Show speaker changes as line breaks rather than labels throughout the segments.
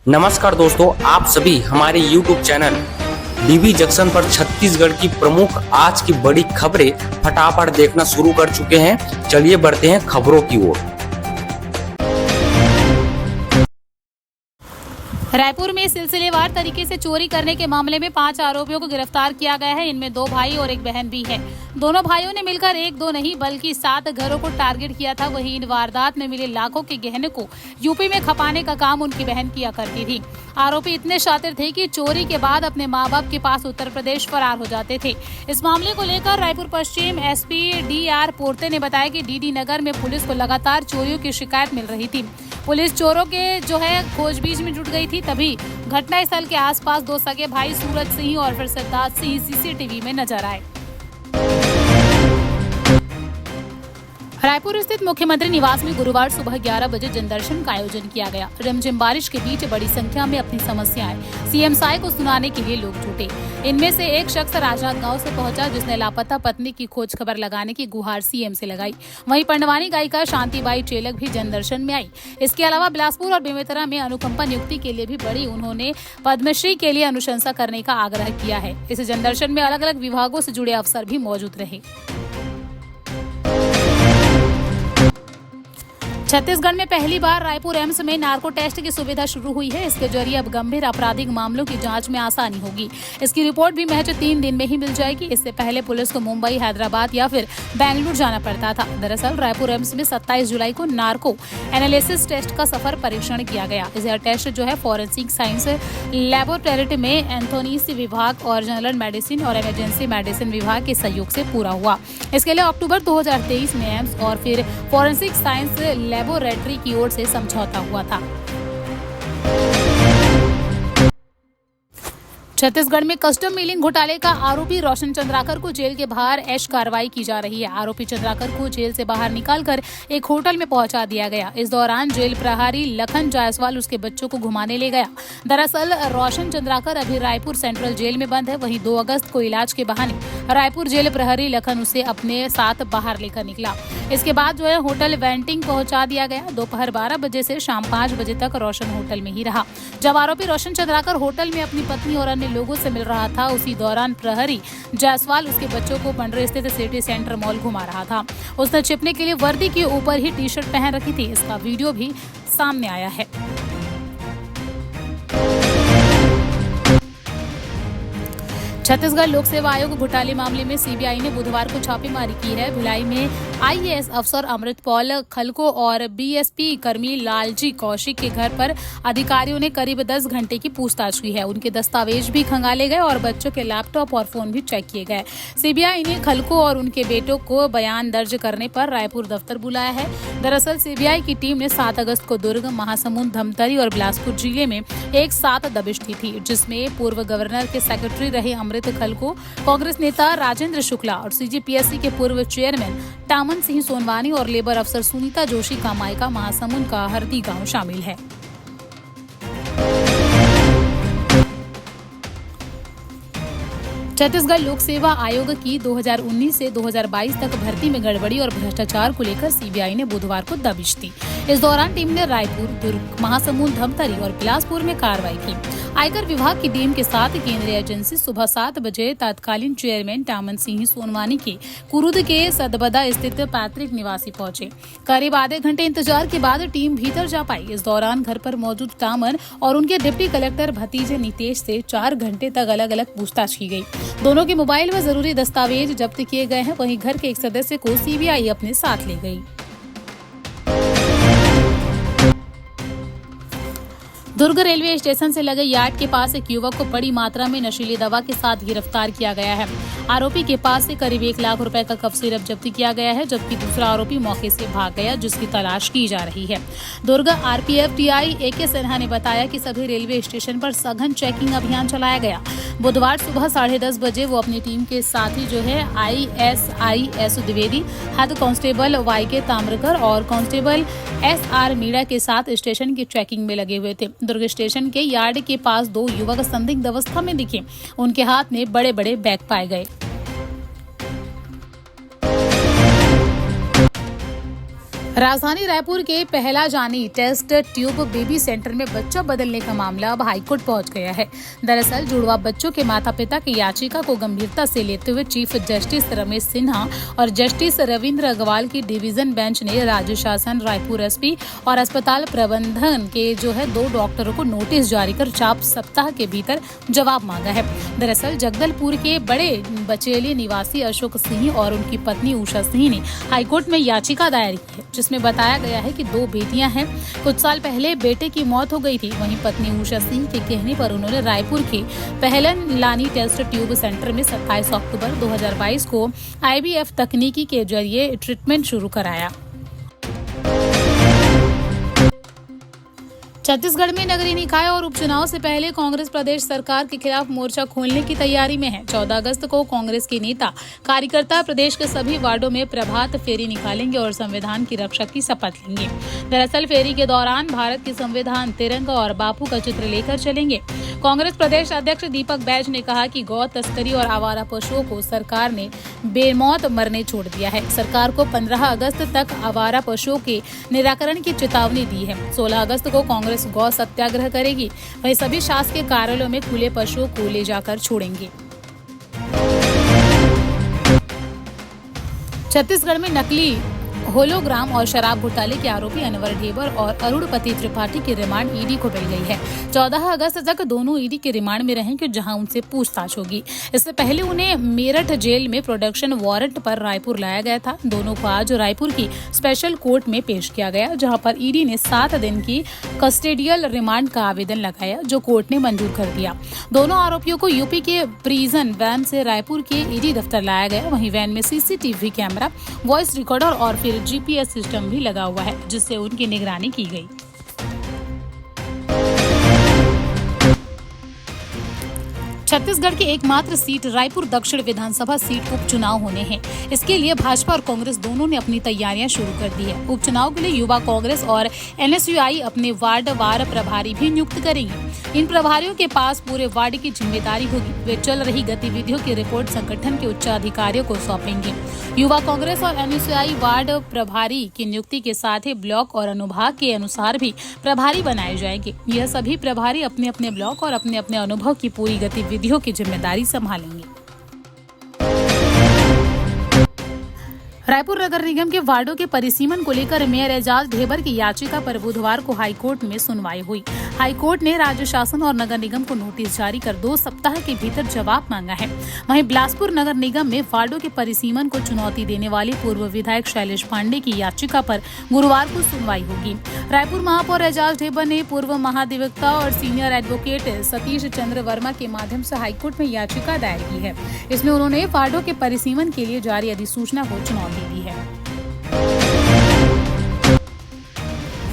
नमस्कार दोस्तों, आप सभी हमारे YouTube चैनल डीवी जंक्शन पर छत्तीसगढ़ की प्रमुख आज की बड़ी खबरें फटाफट देखना शुरू कर चुके हैं। चलिए बढ़ते हैं खबरों की ओर।
रायपुर में सिलसिलेवार तरीके से चोरी करने के मामले में 5 आरोपियों को गिरफ्तार किया गया है। इनमें 2 भाई और एक बहन भी है। दोनों भाइयों ने मिलकर 1-2 नहीं बल्कि 7 घरों को टारगेट किया था। वहीं इन वारदात में मिले लाखों के गहने को यूपी में खपाने का काम उनकी बहन किया करती थी। आरोपी इतने शातिर थे कि चोरी के बाद अपने माँ बाप के पास उत्तर प्रदेश फरार हो जाते थे। इस मामले को लेकर रायपुर पश्चिम एसपी DR पोर्ते ने बताया कि DD नगर में पुलिस को लगातार चोरियों की शिकायत मिल रही थी। पुलिस चोरों के खोजबीन में जुट गई थी। तभी घटनास्थल के आसपास 2 सगे भाई सूरज सिंह और फिर सिद्धार्थ सिंह CCTV में नजर आए। रायपुर स्थित मुख्यमंत्री निवास में गुरुवार सुबह 11 बजे जनदर्शन का आयोजन किया गया। रिमझिम बारिश के बीच बड़ी संख्या में अपनी समस्याएं CM साय को सुनाने के लिए लोग जुटे। इनमें से एक शख्स राजनांदगांव से पहुंचा, जिसने लापता पत्नी की खोज खबर लगाने की गुहार CM से लगाई। वहीं पंडवानी गायिका शांतिबाई चेलक भी जनदर्शन में आई। इसके अलावा बिलासपुर और बेमेतरा में अनुकंपा नियुक्ति के लिए भी बड़ी उन्होंने पद्मश्री के लिए अनुशंसा करने का आग्रह किया है। इस जनदर्शन में अलग अलग विभागों से जुड़े अफसर भी मौजूद रहे। छत्तीसगढ़ में पहली बार रायपुर एम्स में नार्को टेस्ट की सुविधा शुरू हुई है। इसके जरिए अब गंभीर आपराधिक मामलों की जांच में आसानी होगी। इसकी रिपोर्ट भी महज 3 दिन में ही मिल जाएगी। इससे पहले पुलिस को मुंबई, हैदराबाद या फिर बेंगलुरु जाना पड़ता था। दरअसल रायपुर एम्स में 27 जुलाई को नार्को एनालिसिस टेस्ट का सफल परीक्षण किया गया। यह टेस्ट फॉरेंसिक साइंस लैबोरेटरी में एंथोनीसी विभाग और जनरल मेडिसिन और इमरजेंसी मेडिसिन विभाग के सहयोग से पूरा हुआ। इसके लिए अक्टूबर 2023 में एम्स और फिर फॉरेंसिक साइंस लैबोरेटरी की ओर से समझौता हुआ था। छत्तीसगढ़ में कस्टम मिलिंग घोटाले का आरोपी रोशन चंद्राकर को जेल के बाहर ऐश कार्रवाई की जा रही है। आरोपी चंद्राकर को जेल से बाहर निकालकर एक होटल में पहुंचा दिया गया। इस दौरान जेल प्रहरी लखन जायसवाल उसके बच्चों को घुमाने ले गया। दरअसल रोशन चंद्राकर अभी रायपुर सेंट्रल जेल में बंद है। वहीं 2 अगस्त को इलाज के बहाने रायपुर जेल प्रहरी लखन उसे अपने साथ बाहर लेकर निकला। इसके बाद होटल वेंटिंग पहुंचा दिया गया। दोपहर 12 बजे से शाम 5 बजे तक रोशन होटल में ही रहा। जब आरोपी रोशन चंद्राकर होटल में अपनी पत्नी और अन्य लोगों से मिल रहा था, उसी दौरान प्रहरी जायसवाल उसके बच्चों को पंडरी स्थित सिटी सेंटर मॉल घुमा रहा था। उसने छिपने के लिए वर्दी के ऊपर ही टी-शर्ट पहन रखी थी। इसका वीडियो भी सामने आया है। छत्तीसगढ़ लोक सेवा आयोग घोटाले मामले में CBI ने बुधवार को छापेमारी की है। भिलाई में IAS अफसर अमृतपाल खलको और BSP कर्मी लालजी कौशिक के घर पर अधिकारियों ने करीब 10 घंटे की पूछताछ की है। उनके दस्तावेज भी खंगाले गए और बच्चों के लैपटॉप और फोन भी चेक किए गए। CBI ने खलको और उनके बेटों को बयान दर्ज करने पर रायपुर दफ्तर बुलाया है। दरअसल CBI की टीम ने 7 अगस्त को दुर्ग, महासमुंद, धमतरी और बिलासपुर जिले में एक साथ दबिश दी थी, जिसमें पूर्व गवर्नर के सेक्रेटरी रहे अमृत खलको, कांग्रेस नेता राजेंद्र शुक्ला और CGPSC के पूर्व चेयरमैन टामन सिंह सोनवानी और लेबर अफसर सुनीता जोशी का मायका महासमुंद का हरदी गांव शामिल है। छत्तीसगढ़ लोक सेवा आयोग की 2019 से 2022 तक भर्ती में गड़बड़ी और भ्रष्टाचार को लेकर CBI ने बुधवार को दबिश दी। इस दौरान टीम ने रायपुर, दुर्ग, महासमुंद, धमतरी और बिलासपुर में कार्रवाई की। आयकर विभाग की टीम के साथ केंद्रीय एजेंसी सुबह 7 बजे तत्कालीन चेयरमैन टामन सिंह सोनवानी के कुरुद के सदबदा स्थित पैतृक निवासी पहुंचे। करीब आधे घंटे इंतजार के बाद टीम भीतर जा पाई। इस दौरान घर पर मौजूद टामन और उनके डिप्टी कलेक्टर भतीजे नितेश से 4 घंटे तक अलग अलग पूछताछ की गई। दोनों के मोबाइल व जरूरी दस्तावेज जब्त किए गए हैं। वहीं घर के एक सदस्य को CBI अपने साथ ले गई। दुर्ग रेलवे स्टेशन से लगे यार्ड के पास एक युवक को बड़ी मात्रा में नशीली दवा के साथ गिरफ्तार किया गया है। आरोपी के पास से करीब 1 लाख रुपए का कफ सिरप जब्त किया गया है, जबकि दूसरा आरोपी मौके से भाग गया, जिसकी तलाश की जा रही है। दुर्ग RPF TI AK सिन्हा ने बताया कि सभी रेलवे स्टेशन पर सघन चेकिंग अभियान चलाया गया। बुधवार सुबह 10:30 बजे वो अपनी टीम के साथी ISIS Dwivedi, head constable YK Tamrakar और कांस्टेबल SR मीणा के साथ स्टेशन की चेकिंग में लगे हुए थे। दुर्ग स्टेशन के यार्ड के पास 2 युवक संदिग्ध अवस्था में दिखे। उनके हाथ में बड़े बड़े बैग पाए गए। राजधानी रायपुर के पहला जानी टेस्ट ट्यूब बेबी सेंटर में बच्चा बदलने का मामला अब हाईकोर्ट पहुंच गया है। दरअसल जुड़वा बच्चों के माता पिता की याचिका को गंभीरता से लेते हुए चीफ जस्टिस रमेश सिन्हा और जस्टिस रविंद्र अग्रवाल की डिवीजन बेंच ने राज्य शासन, रायपुर एसपी और अस्पताल प्रबंधन के 2 डॉक्टरों को नोटिस जारी कर 4 सप्ताह के भीतर जवाब मांगा है। दरअसल जगदलपुर के बड़े बचेली निवासी अशोक सिंह और उनकी पत्नी उषा सिंह ने हाईकोर्ट में याचिका दायर की है, जिसमें बताया गया है कि 2 बेटियां हैं। कुछ साल पहले बेटे की मौत हो गई थी। वहीं पत्नी उषा सिंह के कहने पर उन्होंने रायपुर के पहलन लानी टेस्ट ट्यूब सेंटर में 27 अक्टूबर 2022 को IVF तकनीकी के जरिए ट्रीटमेंट शुरू कराया। छत्तीसगढ़ में नगरीय निकाय और उपचुनाव से पहले कांग्रेस प्रदेश सरकार के खिलाफ मोर्चा खोलने की तैयारी में है। 14 अगस्त को कांग्रेस के नेता कार्यकर्ता प्रदेश के सभी वार्डों में प्रभात फेरी निकालेंगे और संविधान की रक्षा की शपथ लेंगे। दरअसल फेरी के दौरान भारत के संविधान, तिरंगा और बापू का चित्र लेकर चलेंगे। कांग्रेस प्रदेश अध्यक्ष दीपक बैज ने कहा कि गौ तस्करी और आवारा पशुओं को सरकार ने बेमौत मरने छोड़ दिया है। सरकार को 15 अगस्त तक आवारा पशुओं के निराकरण की चेतावनी दी है। 16 अगस्त को कांग्रेस गौ सत्याग्रह करेगी। वहीं सभी शासकीय कार्यालयों में खुले पशुओं को ले जाकर छोड़ेंगे। छत्तीसगढ़ में नकली होलोग्राम और शराब घोटाले के आरोपी अनवर ढेबर और अरुणपति त्रिपाठी की रिमांड ईडी को मिल गई है। 14 अगस्त तक दोनों ईडी के रिमांड में रहेंगे, जहां उनसे पूछताछ होगी। इससे पहले उन्हें मेरठ जेल में प्रोडक्शन वारंट पर रायपुर लाया गया था। दोनों को आज रायपुर की स्पेशल कोर्ट में पेश किया गया, जहां पर ईडी ने 7 दिन की कस्टेडियल रिमांड का आवेदन लगाया, जो कोर्ट ने मंजूर कर दिया। दोनों आरोपियों को यूपी के प्रिजन वैन से रायपुर के ईडी दफ्तर लाया गया। वहीं वैन में CCTV कैमरा, वॉइस रिकॉर्डर और फिर GPS सिस्टम भी लगा हुआ है, जिससे उनकी निगरानी की गई। छत्तीसगढ़ की एकमात्र सीट रायपुर दक्षिण विधानसभा सीट उपचुनाव होने हैं। इसके लिए भाजपा और कांग्रेस दोनों ने अपनी तैयारियां शुरू कर दी है। उपचुनाव के लिए युवा कांग्रेस और NSUI अपने वार्ड वार प्रभारी भी नियुक्त करेंगे। इन प्रभारियों के पास पूरे वार्ड की जिम्मेदारी होगी। वे चल रही गतिविधियों की रिपोर्ट संगठन के उच्च अधिकारियों को सौंपेंगे। युवा कांग्रेस और NSUI वार्ड प्रभारी की नियुक्ति के साथ ही ब्लॉक और अनुभाग के अनुसार भी प्रभारी बनाए जाएंगे। यह सभी प्रभारी अपने अपने ब्लॉक और अपने अपने अनुभव की पूरी गतिविधियों की जिम्मेदारी संभालेंगे। रायपुर नगर निगम के वार्डों के परिसीमन को लेकर मेयर एजाज ढेबर की याचिका पर बुधवार को हाईकोर्ट में सुनवाई हुई। हाईकोर्ट ने राज्य शासन और नगर निगम को नोटिस जारी कर 2 सप्ताह के भीतर जवाब मांगा है। वहीं बिलासपुर नगर निगम में वार्डों के परिसीमन को चुनौती देने वाली पूर्व विधायक शैलेश पांडे की याचिका पर गुरुवार को सुनवाई होगी। रायपुर महापौर एजाज ढेबर ने पूर्व महाधिवक्ता और सीनियर एडवोकेट सतीश चंद्र वर्मा के माध्यम से हाईकोर्ट में याचिका दायर की है। इसमें उन्होंने वार्डों के परिसीमन के लिए जारी अधिसूचना को चुनौती दी है।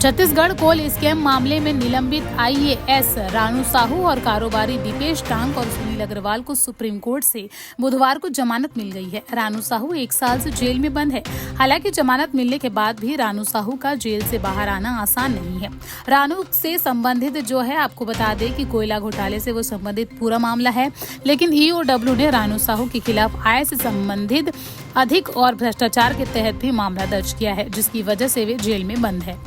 छत्तीसगढ़ कोल स्कैम मामले में निलंबित IAS रानू साहू और कारोबारी दीपेश टांक और सुनील अग्रवाल को सुप्रीम कोर्ट से बुधवार को जमानत मिल गई है। रानू साहू 1 साल से जेल में बंद है। हालांकि जमानत मिलने के बाद भी रानू साहू का जेल से बाहर आना आसान नहीं है। रानू से संबंधित आपको बता दें कि कोयला घोटाले से वो संबंधित पूरा मामला है, लेकिन EOW ने रानू साहू के खिलाफ आय से संबंधित अधिक और भ्रष्टाचार के तहत भी मामला दर्ज किया है, जिसकी वजह से वे जेल में बंद है।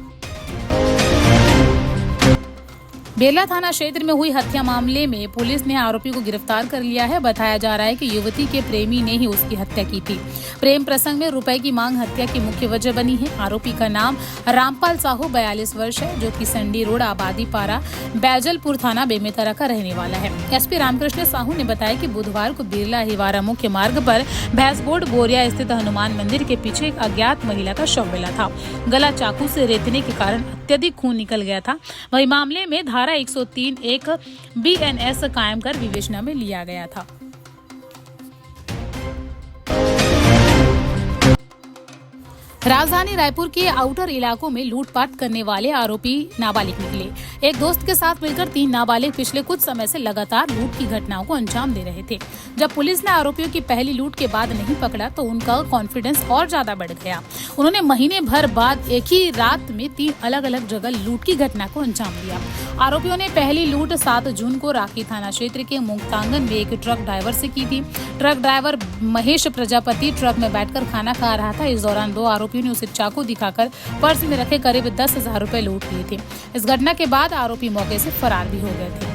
बेला थाना क्षेत्र में हुई हत्या मामले में पुलिस ने आरोपी को गिरफ्तार कर लिया है। बताया जा रहा है कि युवती के प्रेमी ने ही उसकी हत्या की थी। प्रेम प्रसंग में रुपए की मांग हत्या की मुख्य वजह बनी है। आरोपी का नाम रामपाल साहू 42 वर्ष है, जो कि संडी रोड आबादी पारा बैजलपुर थाना बेमेतरा का रहने वाला है। SP रामकृष्ण साहू ने बताया कि बुधवार को बिरला हिवारा मुख्य मार्ग पर भैंसबोर्ड बोरिया स्थित हनुमान मंदिर के पीछे एक अज्ञात महिला का शव मिला था। गला चाकू से रेतने के कारण अत्यधिक खून निकल गया था। वही मामले में धारा 103(1) BNS कायम कर विवेचना में लिया गया था। राजधानी रायपुर के आउटर इलाकों में लूटपाट करने वाले आरोपी नाबालिग निकले। एक दोस्त के साथ मिलकर 3 नाबालिग पिछले कुछ समय से लगातार लूट की घटनाओं को अंजाम दे रहे थे। जब पुलिस ने आरोपियों की पहली लूट के बाद नहीं पकड़ा तो उनका कॉन्फिडेंस और ज्यादा बढ़ गया। उन्होंने महीने भर बाद एक ही रात में 3 अलग अलग जगह लूट की घटना को अंजाम दिया। आरोपियों ने पहली लूट 7 जून को राखी थाना क्षेत्र के मुक्तांगन में एक ट्रक ड्राइवर से की थी। Truck driver Mahesh Prajapati truck में बैठकर खाना खा रहा था। इस दौरान 2 आरोपी आरोपियों ने उसे चाकू दिखाकर पर्स में रखे करीब 10,000 रुपए लूट लिए थे। इस घटना के बाद आरोपी मौके से फरार भी हो गए थे।